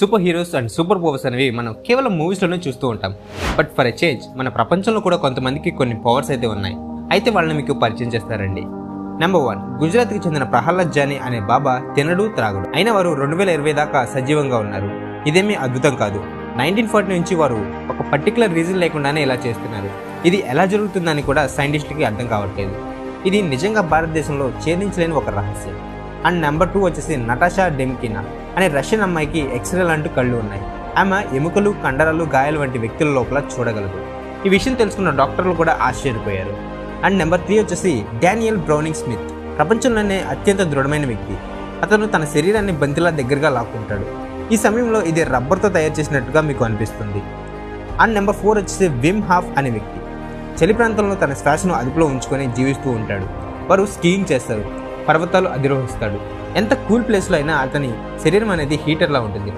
Super heroes and super powers అనేవి మనం కేవలం మూవీస్లోనే చూస్తూ ఉంటాం. బట్ ఫర్ ఎ చేంజ్ మన ప్రపంచంలో కూడా కొంతమందికి కొన్ని పవర్స్ అయితే ఉన్నాయి. అయితే వాళ్ళని మీకు పరిచయం చేస్తారండి. నెంబర్ 1, గుజరాత్కి చెందిన ప్రహ్లాద్ జానీ అనే బాబా తినడు త్రాగుడు అయినా వారు 2020 దాకా సజీవంగా ఉన్నారు. ఇదేమీ అద్భుతం కాదు. 1940 నుంచి వారు ఒక పర్టికులర్ రీజన్ లేకుండానే ఇలా చేస్తున్నారు. ఇది ఎలా జరుగుతుందని కూడా సైంటిస్టులకి అర్థం కావట్లేదు. ఇది నిజంగా భారతదేశంలో ఛేదించలేని ఒక రహస్యం. అండ్ నెంబర్ 2 వచ్చేసి నటాషా డెమ్కినా అనే రష్యన్ అమ్మాయికి ఎక్స్రే లాంటి కళ్ళు ఉన్నాయి. ఆమె ఎముకలు, కండరాలు, గాయాలు వంటి వ్యక్తుల లోపల చూడగలదు. ఈ విషయం తెలుసుకున్న డాక్టర్లు కూడా ఆశ్చర్యపోయారు. అండ్ నెంబర్ 3 వచ్చేసి డానియల్ బ్రౌనింగ్ స్మిత్. ప్రపంచంలోనే అత్యంత దృఢమైన వ్యక్తి. అతను తన శరీరాన్ని బంతిలా దగ్గరగా లాక్కుంటాడు. ఈ సమయంలో ఇది రబ్బర్తో తయారు చేసినట్టుగా మీకు అనిపిస్తుంది. అండ్ నెంబర్ 4 వచ్చేసి విమ్ హాఫ్ అనే వ్యక్తి. చలి ప్రాంతంలో తన శ్వాసను అదుపులో ఉంచుకొని జీవిస్తూ ఉంటాడు. వారు స్కీయింగ్ చేస్తారు, పర్వతాలు అధిరోహిస్తాడు. ఎంత కూల్ ప్లేస్లో అయినా అతని శరీరం అనేది హీటర్లా ఉంటుంది.